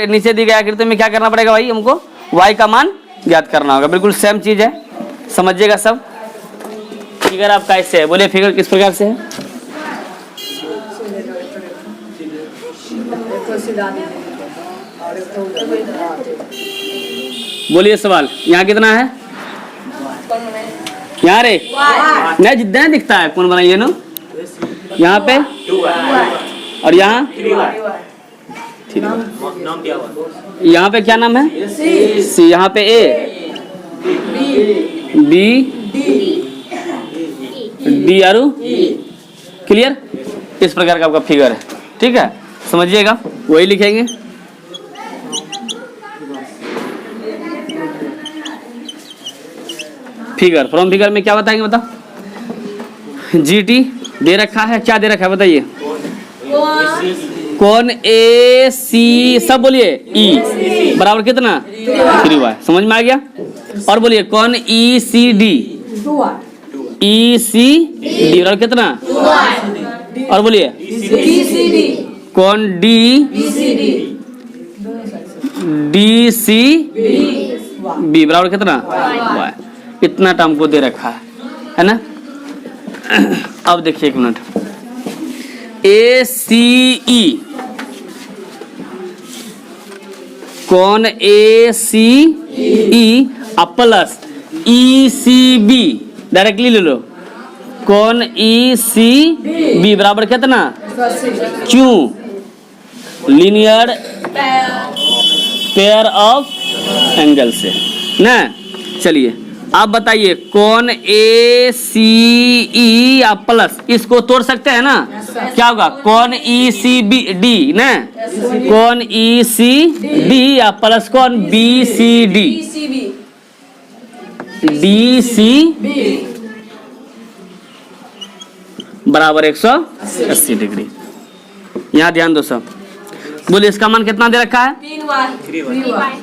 नीचे दी गई आकृति में क्या करना पड़ेगा भाई, हमको y का मान ज्ञात करना होगा। बिल्कुल सेम चीज है, समझिएगा सब। फिगर आपका ऐसे है, बोलिए फिगर किस प्रकार से है। बोलिए सवाल, यहाँ कितना है, यहाँ रे नहीं जितना दिखता है कौन बनाइए ना, यहाँ पे और यहाँ यहाँ पे क्या नाम है, सी, यहाँ पे A B D are clear. इस प्रकार का आपका फिगर है, ठीक है, समझिएगा। वही लिखेंगे, फिगर फ्रॉम फिगर में क्या बताएंगे, बताओ। जीटी दे रखा है, क्या दे रखा है बताइए। कौन ए सी, सब बोलिए, ई बराबर कितना 3y, समझ में आ गया। और बोलिए कौन ई सी डी, ई सी डी बराबर कितना, और बोलिए कौन डी डी सी बी बराबर कितना y। इतना टर्म को दे रखा है ना। अब देखिए एक मिनट, ए सी ई, कौन ए सी ई प्लस ई सी बी, डायरेक्टली ले लो, कौन ई सी बी बराबर कितना, क्यों, लीनियर पेयर ऑफ एंगल से ना। चलिए आप बताइए, कौन ए सी ई प्लस, इसको तोड़ सकते हैं ना, क्या होगा, कौन ई सी बी डी ना, कौन ई सी डी या प्लस कौन B C D, D C बराबर 180 डिग्री। यहाँ ध्यान दो सब, बोलिए इसका मान कितना दे रखा है,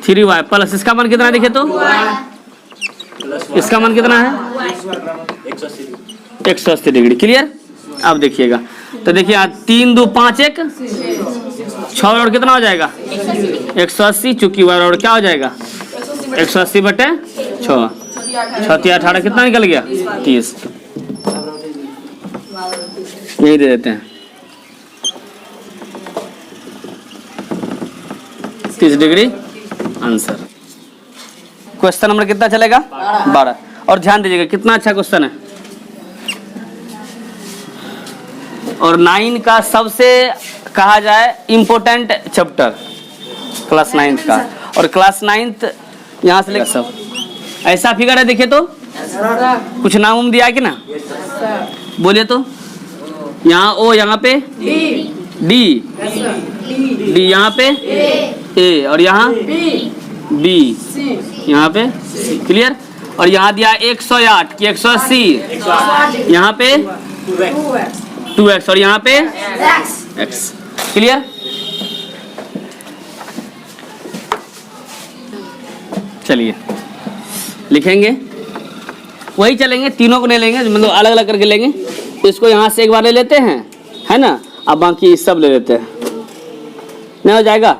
3y प्लस इसका मान कितना देखे तो, इसका मान कितना है 180 डिग्री। क्लियर। अब देखिएगा, तो देखिए 3 2 5 1 6 और कितना हो जाएगा 180, चूंकि और क्या हो जाएगा 180 बटे 6, 6 18 कितना निकल गया 30, यही दे देते हैं 30 डिग्री आंसर। क्वेश्चन नंबर कितना चलेगा 12। और ध्यान दीजिएगा कितना अच्छा क्वेश्चन है, और 9 का सबसे कहा जाए इम्पोर्टेंट चैप्टर क्लास 9 का, और क्लास 9 यहाँ से लेकर सब ऐसा फिगर है। देखिए तो कुछ नाम दिया है कि ना, बोलिए तो। यहाँ ओ, यहाँ पे डी, डी यहाँ पे ए, और यहाँ बी, यहाँ पे क्लियर। और यहाँ दिया 108 की 180, यहाँ पे 2x, और यहाँ पे x, क्लियर। चलिए लिखेंगे, वही चलेंगे, तीनों को नहीं लेंगे, मतलब अलग अलग करके लेंगे। इसको यहाँ से एक बार ले लेते हैं, है ना, अब बाकी सब ले लेते हैं, नहीं हो जाएगा।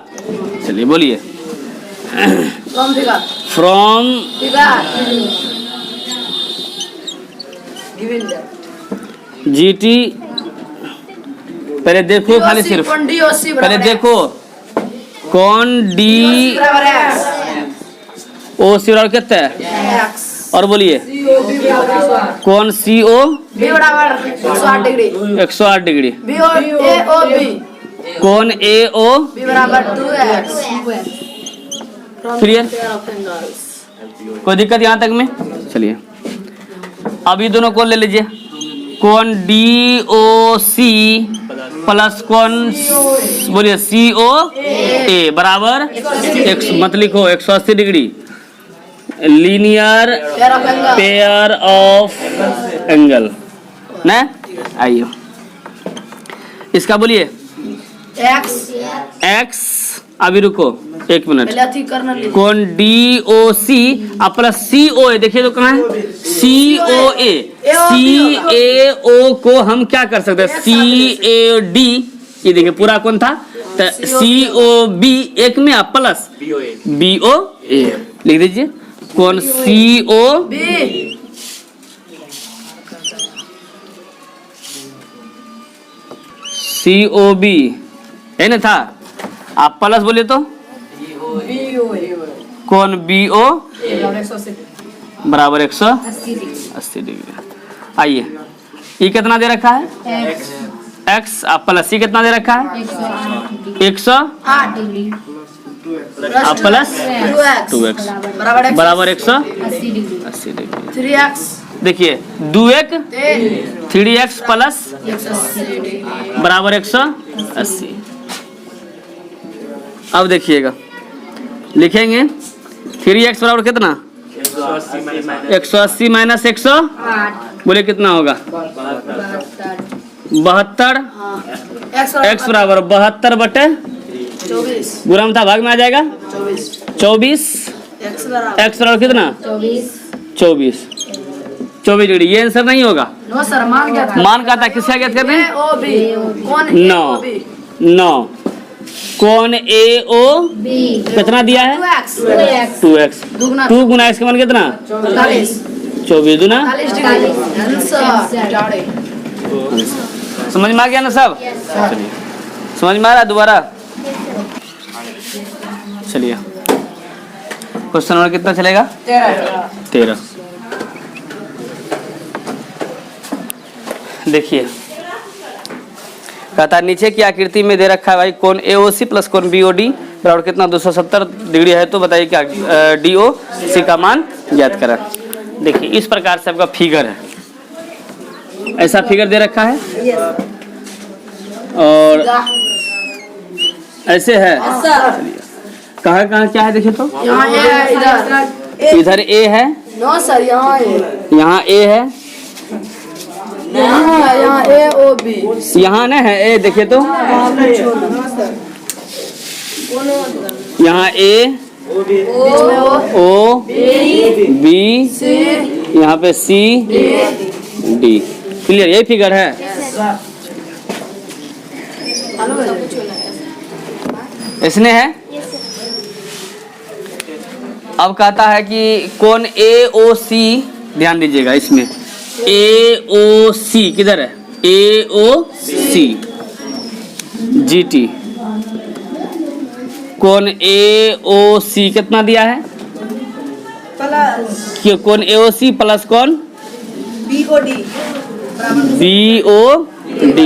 चलिए बोलिए, फ्रॉम जीटी, पहले देखो खाली सिर्फ, पहले देखो कौन डी ओ सी बराबर कितना है, और बोलिए कौन सी ओ 108 डिग्री, कौन ए ओ क्लियर। कोई दिक्कत यहाँ तक में। चलिए अभी दोनों कौन ले लीजिए, कौन डी ओ सी प्लस कौन बोलिए सी ओ ए बराबर मत लिखो 180 degree, linear pair of angle ना। आइए इसका बोलिए एक्स, अभी रुको एक मिनट, कौन डी ओ सी प्लस सी ओ ए, देखिए तो कहाँ है सी ओ ए, सी ए ओ को हम क्या कर सकते हैं सी ए डी, ये देखिए पूरा कौन था COB एक में आप प्लस BO लिख दीजिए। कौन COB है ना था, आप प्लस बोले तो कौन BO बराबर 180 डिग्री। आइए ये कितना दे रखा है x, आप प्लस सी कितना दे रखा है 108 डिग्री, आप प्लस 2x बराबर 180 डिग्री। 3x देखिए 2x 3x प्लस बराबर 180। अब देखिएगा लिखेंगे 3x बराबर कितना 180 माइनस 108 बोले कितना होगा 72। x बराबर 72 बटे 24 गुणा में था भाग में आ जाएगा 24। x x बराबर कितना 24 डिग्री। ये आंसर नहीं होगा। नो सर, मान क्या था? मान का था, किसका ज्ञात करते हैं AOB कौन 9 कौन AOB कितना दिया है 2x 2 गुना x का मान कितना 24 दूना। समझ में आ गया ना सब? चलिए समझ में आ रहा दोबारा। चलिए क्वेश्चन नंबर कितना चलेगा 13। देखिए कहता है नीचे की आकृति में दे रखा है भाई कौन AOC प्लस कौन BOD बराबर कितना 270 डिग्री है, तो बताइए क्या DOC का मान ज्ञात करें। देखिए इस प्रकार से आपका फिगर है, ऐसा फिगर दे रखा है और ऐसे है। कहाँ कहाँ क्या है देखिए तो इधर A है, नो सर यहाँ A है, यहाँ AOB यहाँ न है A देखिए तो यहाँ A O B यहाँ पे C D। क्लियर, यही फिगर है। इसने है। अब कहता है कि कौन AOC, ध्यान दीजिएगा इसमें AOC किधर है AOC GT कौन AOC कितना दिया है प्लस कौन AOC प्लस कौन BOD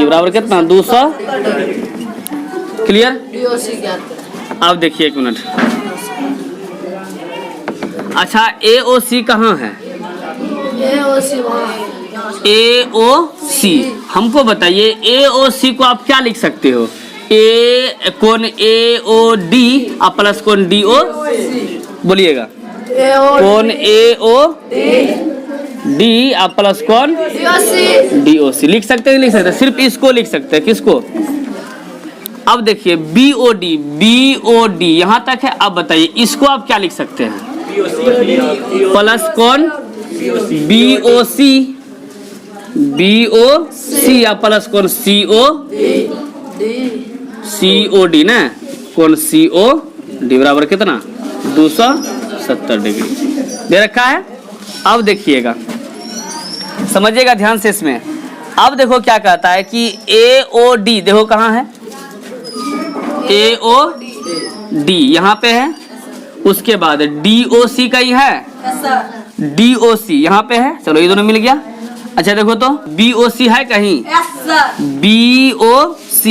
बराबर कितना 200। क्लियर। DOC ज्ञात करें। अब देखिए एक मिनट। अच्छा AOC कहाँ है AOC वहाँ AOC हमको बताइए AOC को आप क्या लिख सकते हो कौन AOD आप प्लस कौन DO बोलिएगा कौन AOD आप प्लस कौन DOC लिख सकते हैं, लिख सकते हैं, सिर्फ इसको लिख सकते हैं। किसको? अब देखिए BOD यहाँ तक है। अब बताइए इसको आप क्या लिख सकते हैं प्लस कौन BOC या प्लस कौन COD ना कौन COD बराबर कितना 270 डिग्री दे रखा है। अब देखिएगा समझिएगा ध्यान से इसमें। अब देखो क्या कहता है कि AOD देखो कहाँ है AOD यहाँ पे है, उसके बाद DOC का ही है DOC यहाँ पे है। चलो ये दोनों मिल गया। अच्छा देखो तो BOC है कहीं BOC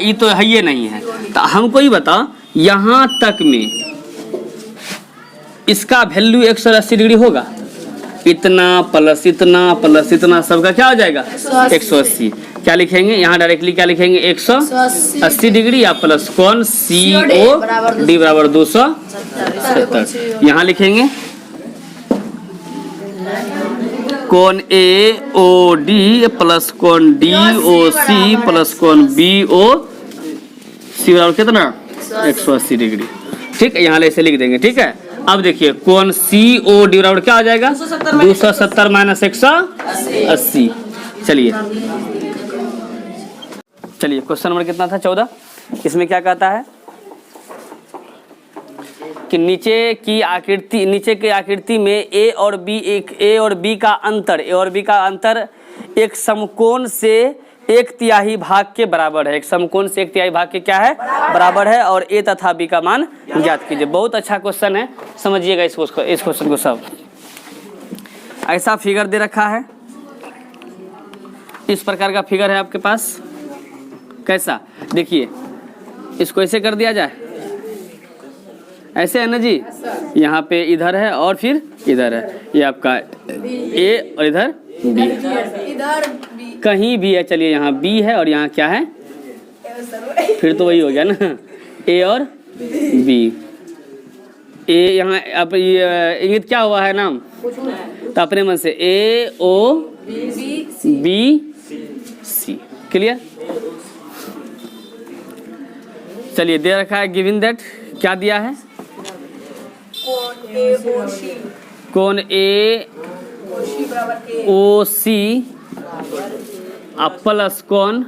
ये तो है ये नहीं है। तो हमको ही बताओ यहाँ तक में इसका वैल्यू 180 डिग्री होगा। इतना प्लस इतना प्लस इतना सबका क्या हो जाएगा 180। क्या लिखेंगे यहाँ डायरेक्टली क्या लिखेंगे 180 डिग्री या प्लस कौन COD बराबर 270। यहाँ लिखेंगे कौन AOD प्लस कौन DOC प्लस कौन BOC बराबर कितना 180 डिग्री। ठीक है, यहाँ ऐसे लिख देंगे। ठीक है। अब देखिए कौन COD बराबर क्या आ जाएगा 270 माइनस 180। चलिए क्वेश्चन नंबर कितना था 14। इसमें क्या कहता है कि नीचे की आकृति में ए और बी का अंतर एक समकोण से 1/3 भाग के बराबर है। एक समकोण से 1/3 भाग के क्या है बराबर है। और ए तथा बी का मान ज्ञात कीजिए। बहुत अच्छा क्वेश्चन है, समझिएगा इस क्वेश्चन को सब। ऐसा फिगर दे रखा है, इस प्रकार का फिगर है आपके पास। कैसा देखिए, इसको ऐसे कर दिया जाए, ऐसे है ना जी। यहाँ पे इधर है और फिर इधर है, ये आपका ए और इधर बी, इधर बी, कहीं भी है। चलिए यहाँ बी है और यहाँ क्या है, फिर तो वही हो गया ना, ए और बी। ए यहाँ अब ये इंगित क्या हुआ है नाम, तो अपने मन से ए ओ बी सी। क्लियर। चलिए दे रखा है गिवन दैट, क्या दिया है, कोण ए ओ सी प्लस कोण,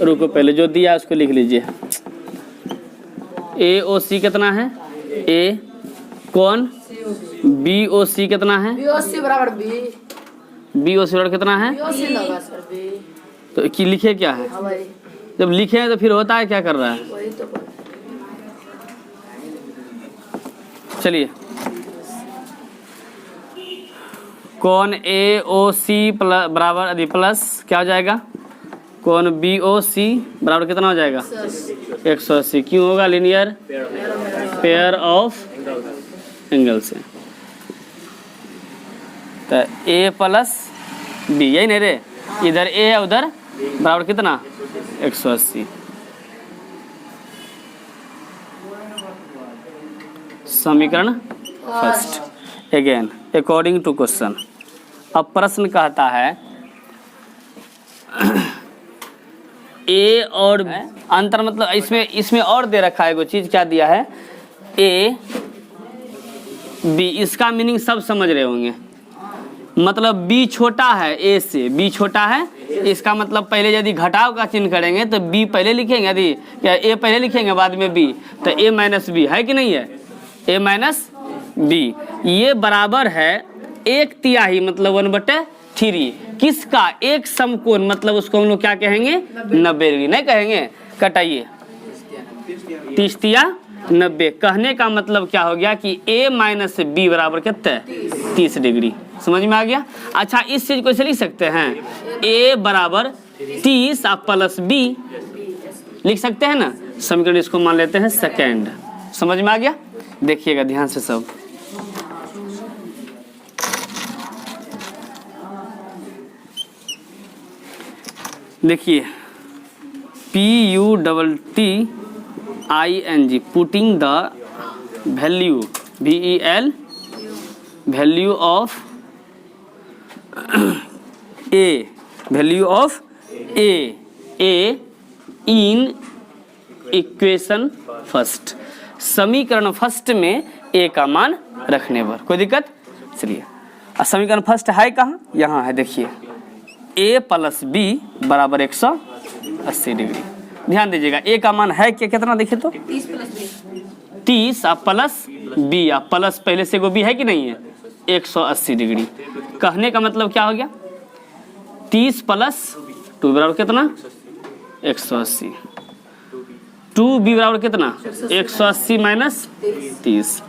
रुको पहले जो दिया उसको लिख लीजिए। ए ओ सी कितना है ए, कोण बी ओ सी कितना है, बी ओ सी बराबर बी, बी ओ सी बराबर कितना है, बी ओ सी लगा सर बी। तो कि लिखे क्या है, हाँ भाई, जब लिखे हैं तो फिर होता है क्या कर रहा है। वही तो। चलिए कोण ए ओ सी बराबर प्लस क्या हो जाएगा, कोण बी ओ सी बराबर कितना हो जाएगा 180। क्यों होगा, लीनियर पेयर ऑफ एंगल से। तो ए प्लस बी, यही नहीं रे, इधर ए है उधर बराबर कितना 180। समीकरण first again according to question. अब प्रश्न कहता है ए और अंतर, मतलब इसमें और दे रखा है कोई चीज, क्या दिया है ए बी। इसका मीनिंग सब समझ रहे होंगे, मतलब बी छोटा है ए से, बी छोटा है, इसका मतलब पहले यदि घटाव का चिन्ह करेंगे तो बी पहले लिखेंगे, यदि क्या ए पहले लिखेंगे बाद में बी, तो ए माइनस बी है कि नहीं है, ए माइनस बी। ये बराबर है 1/3 मतलब 1/3 किसका, एक समकोण, मतलब उसको हम लोग क्या कहेंगे 90 डिग्री नहीं कहेंगे, कटाइए 30/90। कहने का मतलब क्या हो गया कि a माइनस बी बराबर कितना 30 डिग्री। समझ में आ गया। अच्छा इस चीज को ऐसे लिख सकते हैं, a बराबर 30 प्लस b लिख सकते हैं ना। समीकरण इसको मान लेते हैं सेकेंड। समझ में आ गया। देखिएगा ध्यान से सब, देखिए PUTTING putting the value VEL value of A in equation first. समीकरण फर्स्ट में A का मान रखने पर कोई दिक्कत। चलिए समीकरण फर्स्ट है कहाँ, यहाँ है। देखिए A प्लस B बराबर 180 डिग्री। ध्यान दीजिएगा A का मान है क्या, कितना देखिए तो 30 प्लस B, प्लस पहले से को B है कि नहीं है 180 डिग्री। कहने का मतलब क्या हो गया 30 प्लस 2 बराबर कितना 180, 2B बराबर कितना 180 माइनस 30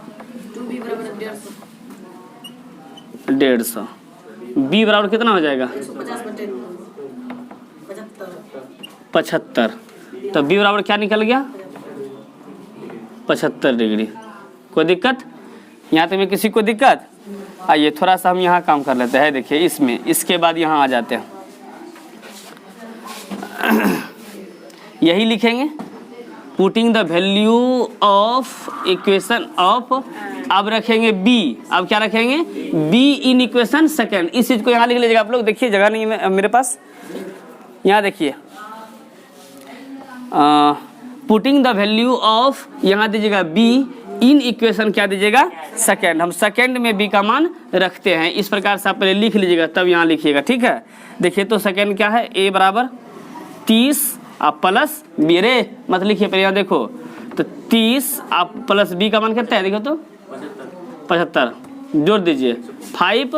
150। B बराबर कितना हो जाएगा 75। तो B बराबर क्या निकल गया 75 डिग्री। कोई दिक्कत यहाँ तक में किसी को दिक्कत। आइए थोड़ा सा हम यहाँ काम कर लेते हैं। देखिए इसमें, इसके बाद यहाँ आ जाते हैं। यही लिखेंगे putting the value of equation of, अब रखेंगे B, अब क्या रखेंगे B इन इक्वेशन सेकेंड। इस चीज को यहाँ लिख लीजिएगा आप लोग। देखिए जगह नहीं है मेरे पास, यहाँ देखिए पुटिंग द वैल्यू ऑफ, यहाँ दीजिएगा B इन इक्वेशन क्या दीजिएगा सेकेंड। हम सेकेंड में B का मान रखते हैं। इस प्रकार से आप पहले लिख लीजिएगा तब यहाँ लिखिएगा, ठीक है। देखिए तो सेकेंड क्या है A बराबर 30 आप प्लस बी, अरे मत लिखिए पहले देखो, तो 30 आप प्लस बी का मान कितना है देखो तो 75, जोड़ दीजिए 5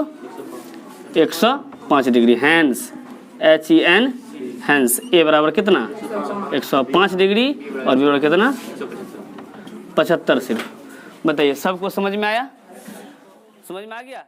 105 degree, hence HEN hence A बराबर कितना 105 डिग्री और बी बराबर कितना 75 सिर्फ। बताइए सबको समझ में आया, समझ में आ गया।